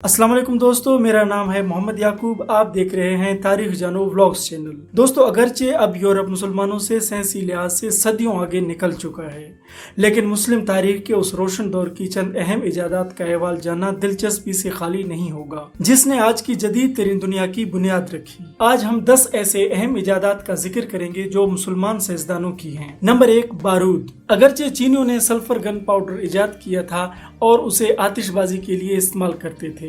السلام علیکم دوستو، میرا نام ہے محمد یعقوب۔ آپ دیکھ رہے ہیں تاریخ جانو ولاگز چینل۔ دوستو، اگرچہ اب یورپ مسلمانوں سے سائنسی لحاظ سے صدیوں آگے نکل چکا ہے، لیکن مسلم تاریخ کے اس روشن دور کی چند اہم ایجادات کا احوال جاننا دلچسپی سے خالی نہیں ہوگا، جس نے آج کی جدید ترین دنیا کی بنیاد رکھی۔ آج ہم 10 ایسے اہم ایجادات کا ذکر کریں گے جو مسلمان سائنسدانوں کی ہیں۔ نمبر 1، بارود۔ اگرچہ چینیوں نے سلفر گن پاؤڈر ایجاد کیا تھا اور اسے آتش بازی کے لیے استعمال کرتے تھے،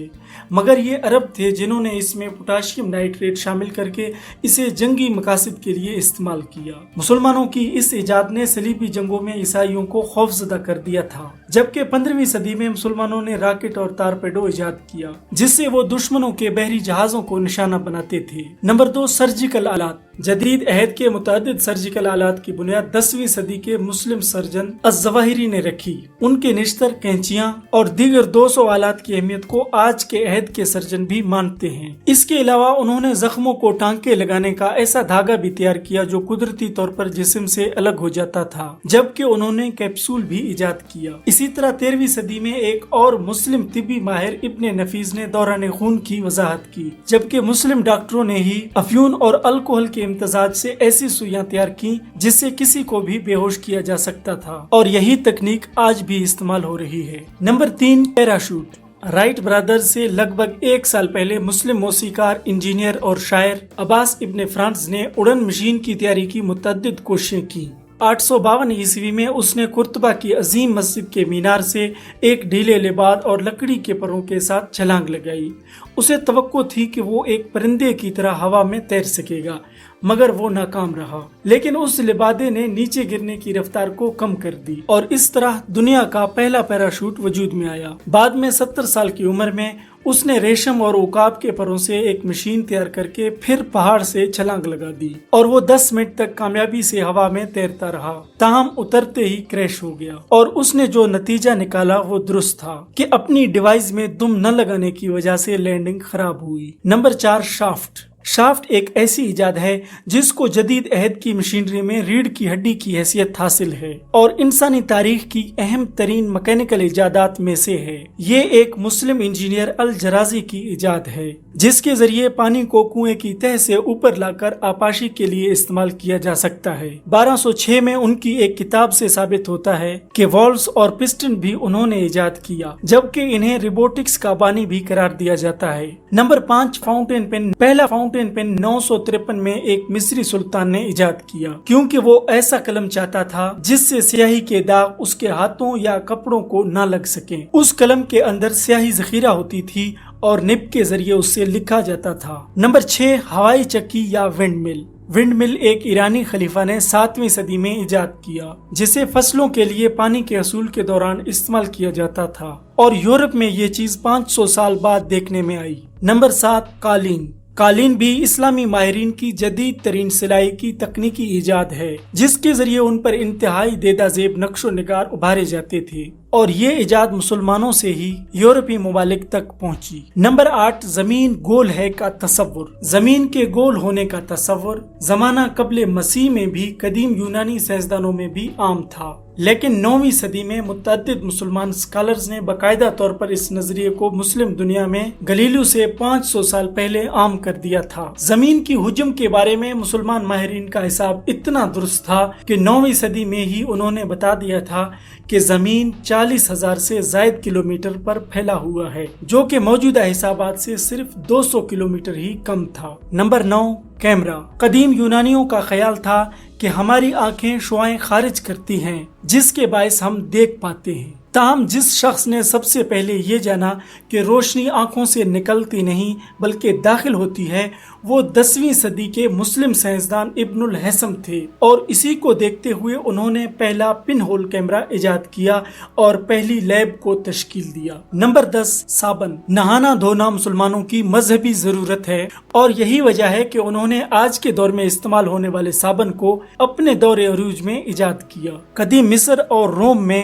مگر یہ عرب تھے جنہوں نے اس میں پوٹاشیم نائٹریٹ شامل کر کے اسے جنگی مقاصد کے لیے استعمال کیا۔ مسلمانوں کی اس ایجاد نے صلیبی جنگوں میں عیسائیوں کو خوفزدہ کر دیا تھا، جبکہ 15ویں صدی میں مسلمانوں نے راکٹ اور تارپیڈو ایجاد کیا، جس سے وہ دشمنوں کے بحری جہازوں کو نشانہ بناتے تھے۔ نمبر 2، سرجیکل آلات۔ جدید عہد کے متعدد سرجیکل آلات کی بنیاد 10ویں صدی کے مسلم سرجن الظواہری نے رکھی۔ ان کے نشتر، کینچیاں اور دیگر 200 آلات کی اہمیت کو آج کے عہد کے سرجن بھی مانتے ہیں۔ اس کے علاوہ انہوں نے زخموں کو ٹانکے لگانے کا ایسا دھاگا بھی تیار کیا جو قدرتی طور پر جسم سے الگ ہو جاتا تھا، جبکہ انہوں نے کیپسول بھی ایجاد کیا۔ اسی طرح 13ویں صدی میں ایک اور مسلم طبی ماہر ابن نفیس نے دوران خون کی وضاحت کی، جبکہ مسلم ڈاکٹروں نے ہی افیون اور الکحل کے امتزاج سے ایسی سوئیاں تیار کی جس سے کسی کو بھی بے ہوش کیا جا سکتا تھا، اور یہی تکنیک آج بھی استعمال ہو رہی ہے۔ Number 3، parachute. رائٹ برادرز سے لگ بھگ 1 سال پہلے مسلم موسیقار، انجینئر اور شاعر عباس ابن فرانس نے اڑن مشین کی تیاری کی متعدد کوششیں کی۔ 852 عیسوی میں اس نے قرطبہ کی عظیم مسجد کے مینار سے ایک ڈھیلے لباد اور لکڑی کے پروں کے ساتھ چھلانگ لگائی۔ اسے توقع تھی کہ وہ ایک پرندے کی طرح ہوا میں تیر سکے گا، مگر وہ ناکام رہا۔ لیکن اس لبادے نے نیچے گرنے کی رفتار کو کم کر دی اور اس طرح دنیا کا پہلا پیراشوٹ وجود میں آیا۔ بعد میں 70 سال کی عمر میں اس نے ریشم اور عقاب کے پروں سے ایک مشین تیار کر کے پھر پہاڑ سے چھلانگ لگا دی، اور وہ 10 منٹ تک کامیابی سے ہوا میں تیرتا رہا، تاہم اترتے ہی کریش ہو گیا۔ اور اس نے جو نتیجہ نکالا وہ درست تھا کہ اپنی ڈیوائس میں دم نہ لگانے کی وجہ سے لینڈنگ خراب ہوئی۔ Number 4، shaft. شافٹ ایک ایسی ایجاد ہے جس کو جدید عہد کی مشینری میں ریڑھ کی ہڈی کی حیثیت حاصل ہے اور انسانی تاریخ کی اہم ترین مکینیکل ایجادات میں سے ہے۔ یہ ایک مسلم انجینئر الجرازی کی ایجاد ہے جس کے ذریعے پانی کو کنویں کی تہہ سے اوپر لا کر آبپاشی کے لیے استعمال کیا جا سکتا ہے۔ 1206 میں ان کی ایک کتاب سے ثابت ہوتا ہے کہ والوز اور پسٹن بھی انہوں نے ایجاد کیا، جبکہ انہیں روبوٹکس کا بانی بھی قرار دیا جاتا ہے۔ Number 5، fountain pen. پہلا فاؤنٹین پین 953 میں ایک مصری سلطان نے ایجاد کیا، کیونکہ وہ ایسا قلم چاہتا تھا جس سے سیاہی کے داغ اس کے ہاتھوں یا کپڑوں کو نہ لگ سکیں۔ اس قلم کے اندر سیاہی ذخیرہ ہوتی تھی اور نب کے ذریعے اس سے لکھا جاتا تھا۔ نمبر 6، ہوائی چکی یا ونڈ مل۔ ونڈ مل ایک ایرانی خلیفہ نے 7ویں صدی میں ایجاد کیا، جسے فصلوں کے لیے پانی کے حصول کے دوران استعمال کیا جاتا تھا، اور یورپ میں یہ چیز 500 سال بعد دیکھنے میں آئی۔ نمبر 7، قالین۔ قالین بھی اسلامی ماہرین کی جدید ترین سلائی کی تکنیکی ایجاد ہے، جس کے ذریعے ان پر انتہائی دیدہ زیب نقش و نگار ابھارے جاتے تھے، اور یہ ایجاد مسلمانوں سے ہی یورپی ممالک تک پہنچی۔ نمبر 8، زمین گول ہے کا تصور۔ زمین کے گول ہونے کا تصور زمانہ قبل مسیح میں بھی قدیم یونانی سائنسدانوں میں بھی عام تھا، لیکن 9ویں صدی میں متعدد مسلمان اسکالرز نے باقاعدہ طور پر اس نظریے کو مسلم دنیا میں گلیلیو سے 500 سال پہلے عام کر دیا تھا۔ زمین کی حجم کے بارے میں مسلمان ماہرین کا حساب اتنا درست تھا کہ 9ویں صدی میں ہی انہوں نے بتا دیا تھا کہ زمین 40,000 سے زائد کلومیٹر پر پھیلا ہوا ہے، جو کہ موجودہ حسابات سے صرف 200 کلومیٹر ہی کم تھا۔ Number 9، camera. قدیم یونانیوں کا خیال تھا کہ ہماری آنکھیں شعاعیں خارج کرتی ہیں جس کے باعث ہم دیکھ پاتے ہیں، تاہم جس شخص نے سب سے پہلے یہ جانا کہ روشنی آنکھوں سے نکلتی نہیں بلکہ داخل ہوتی ہے، وہ 10ویں صدی کے مسلم سائنسدان ابن الہیثم تھے، اور اسی کو دیکھتے ہوئے انہوں نے پہلا پن ہول کیمرہ ایجاد کیا اور پہلی لیب کو تشکیل دیا۔ نمبر 10، صابن۔ نہانا دھونا مسلمانوں کی مذہبی ضرورت ہے، اور یہی وجہ ہے کہ انہوں نے آج کے دور میں استعمال ہونے والے صابن کو اپنے دور عروج میں ایجاد کیا۔ قدیم مصر اور روم میں